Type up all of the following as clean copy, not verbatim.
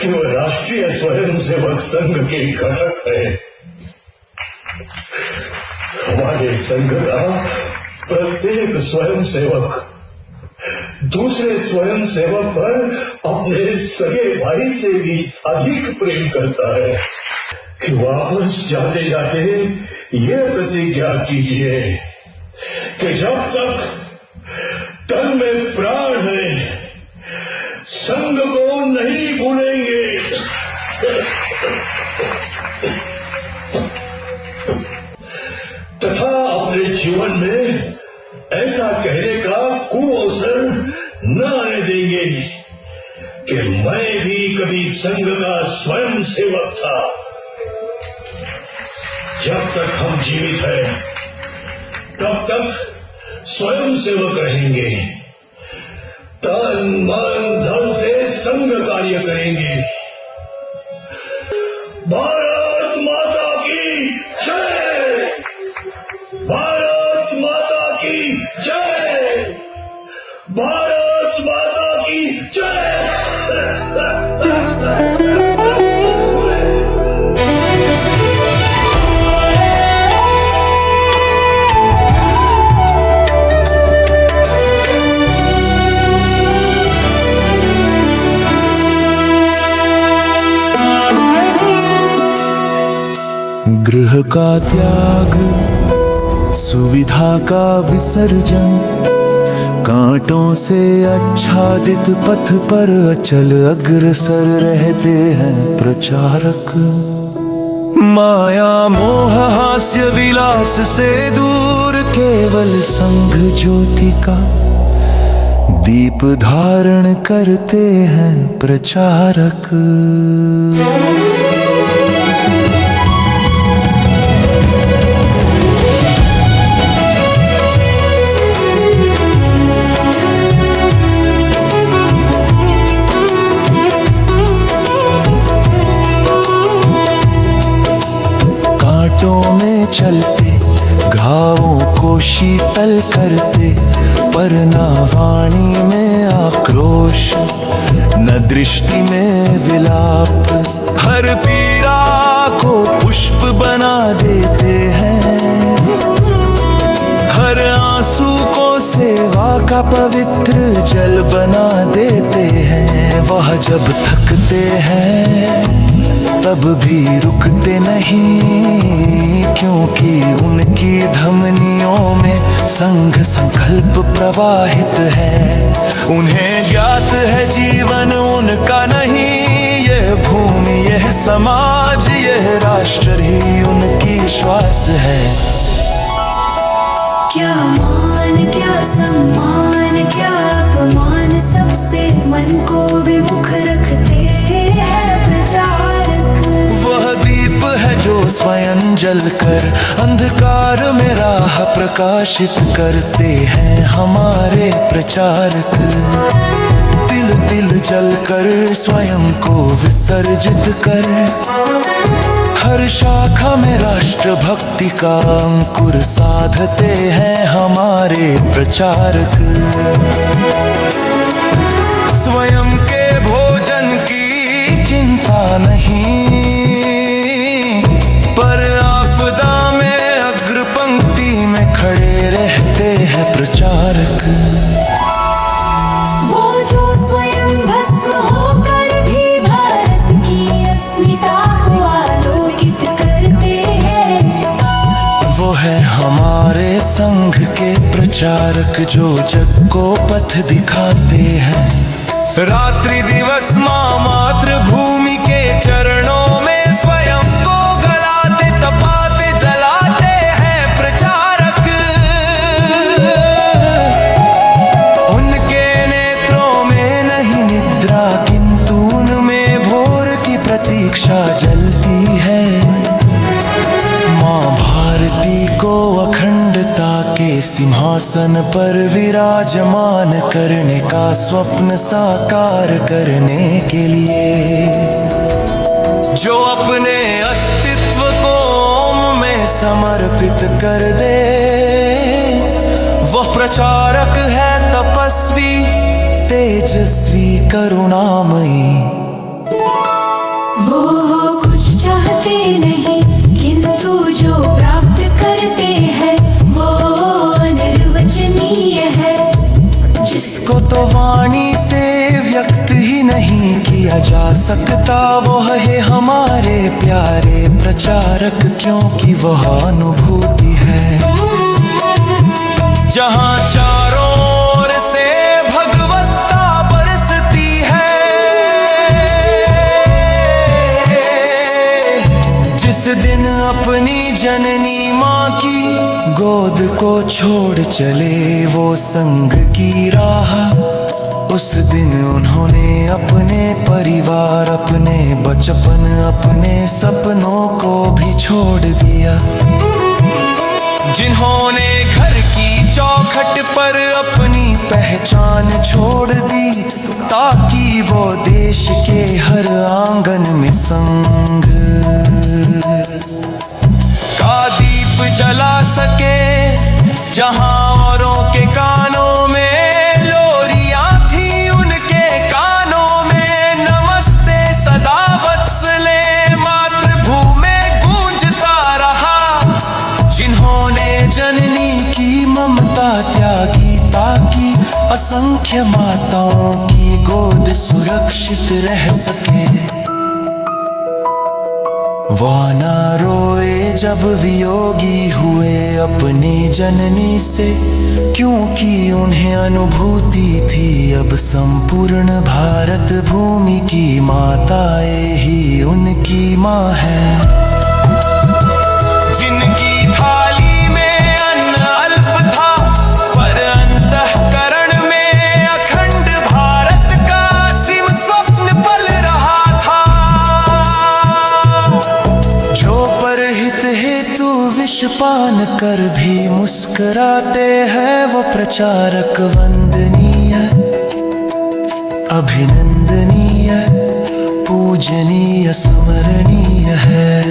कि वह राष्ट्रीय स्वयंसेवक संघ के घटक है। हमारे संघ का प्रत्येक स्वयंसेवक दूसरे स्वयंसेवक पर अपने सगे भाई से भी अधिक प्रेम करता है कि वापस जाते जाते ये प्रतिज्ञा कीजिए कि जब तक तन में प्राण है संघ को नहीं भूलेंगे। तथा अपने जीवन में ऐसा कहने का कुअवसर न आने देंगे कि मैं भी कभी संघ का स्वयं सेवक था। जब तक हम जीवित हैं तब तक स्वयं सेवक रहेंगे। तन मन धन से संघ कार्य करेंगे। भारत माता की जय। भारत माता की जय। भारत माता की जय। गृह का त्याग, सुविधा का विसर्जन, कांटों से आच्छादित पथ पर अचल अग्रसर रहते हैं प्रचारक। माया मोह हास्य विलास से दूर केवल संघ ज्योति का दीप धारण करते हैं प्रचारक। में चलते घावों को शीतल करते, पर ना वाणी में आक्रोश न दृष्टि में विलाप। हर पीड़ा को पुष्प बना देते हैं, हर आंसू को सेवा का पवित्र जल बना देते हैं। वह जब थकते हैं तब भी रुकते नहीं, क्योंकि उनकी धमनियों में संघ संकल्प प्रवाहित है। उन्हें ज्ञात है जीवन उनका नहीं, यह भूमि यह समाज यह राष्ट्र ही उनकी श्वास है। क्या मान क्या सम्मान क्या अपमान, सबसे मन को विमुख रखते हैं प्रचारक। वह दीप है जो स्वयं जलकर अंधकार में राह प्रकाशित करते हैं हमारे प्रचारक। तिल तिल जलकर स्वयं को विसर्जित कर, हर शाखा में राष्ट्र भक्ति का अंकुर साधते हैं हमारे प्रचारक। स्वयं के भोजन की चिंता नहीं, पर आपदा में अग्र पंक्ति में खड़े रहते हैं प्रचारक। वो जो स्वयं भस्म होकर भी भारत की अस्मिता को आलोकित करते हैं। वो है हमारे संघ के प्रचारक जो जग को पथ दिखाते हैं। रात्रि दिवस मां मातृभूमि के चरणों में स्वयं को गलाते तपाते जलाते हैं प्रचारक। उनके नेत्रों में नहीं निद्रा, किंतु उनमें भोर की प्रतीक्षा जलती है। मां भारती को अखंडता के सिंहासन पर विराजमान करने का स्वप्न साकार करने के लिए, जो अपने अस्तित्व को ओम में समर्पित कर दे, वह प्रचारक है तपस्वी तेजस्वी करुणामयी। देखा जा सकता वो है हमारे प्यारे प्रचारक, क्योंकि वह अनुभूति है जहां चारों ओर से भगवत्ता बरसती है। जिस दिन अपनी जननी माँ की गोद को छोड़ चले वो संग की राह, उस दिन उन्होंने अपने परिवार, अपने बचपन, अपने सपनों को भी छोड़ दिया। जिन्होंने घर की चौखट पर अपनी पहचान छोड़ दी, ताकि वो देश के हर आंगन में संग का दीप जला सके, जहां औरों के कानों में लोरियां थी, उनके कानों में नमस्ते सदा वत्सले मातृभूमि गूंजता रहा। जिन्होंने जननी की ममता त्यागी ताकि असंख्य माताओं की गोद सुरक्षित रह सके। वह न रोए जब वियोगी हुए अपनी जननी से, क्योंकि उन्हें अनुभूति थी अब संपूर्ण भारत भूमि की माताएं ही उनकी माँ है। जिनकी थाली में अन्न अल्प था, पर अंतःकरण में अखंड भारत का असीम स्वप्न पल रहा था। जो परहित हेतु विषपान कर भी मुस्कुराते हैं, वो प्रचारक वंदनीय, अभिनंदनीय, पूजनीय, स्मरणीय है।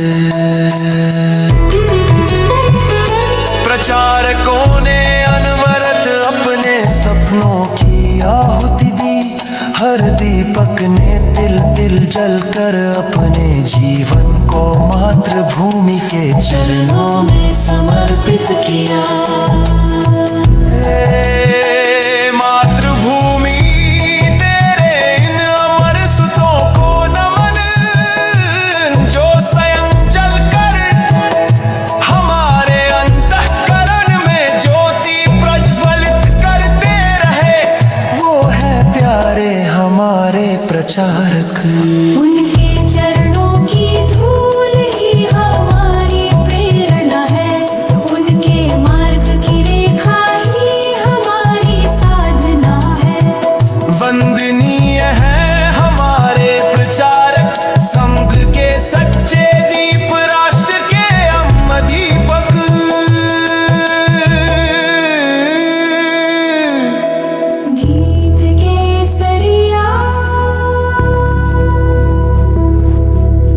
प्रचारकों ने अनवरत अपने सपनों की आहुति दी, हर दीपक ने तिल तिल जलकर अपने जीवन को मातृभूमि के चरणों में समर्पित किया। मातृभूमि तेरे इन अमर सुतों को नमन, जो स्वयं जलकर हमारे अंतःकरण में ज्योति प्रज्वलित करते रहे। वो है प्यारे हमारे प्रचारक। उनके चरणों की धूल ही हमारी प्रेरणा है, उनके मार्ग की रेखा ही हमारी साधना है। वंदनीय है हमारे प्रचारक, संघ के सच्चे दीप, राष्ट्र के अम्म दीपक। गीत के सरिया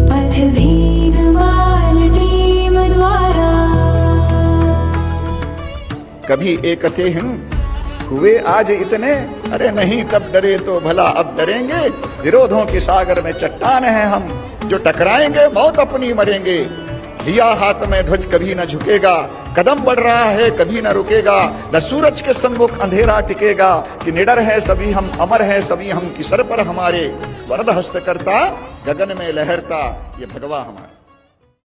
पथहीन माल नीम द्वारा। कभी एकते हैं हुए आज इतने, अरे नहीं तब डरे तो भला अब डरेंगे। विरोधों के सागर में चट्टान हैं हम, जो टकराएंगे मौत अपनी मरेंगे। लिया हाथ में ध्वज कभी न झुकेगा, कदम बढ़ रहा है कभी न रुकेगा। न सूरज के सम्मुख अंधेरा टिकेगा, कि निडर है सभी हम, अमर है सभी हम, कि सर पर हमारे वरद हस्त करता, गगन में लहरता ये भगवा हमारा।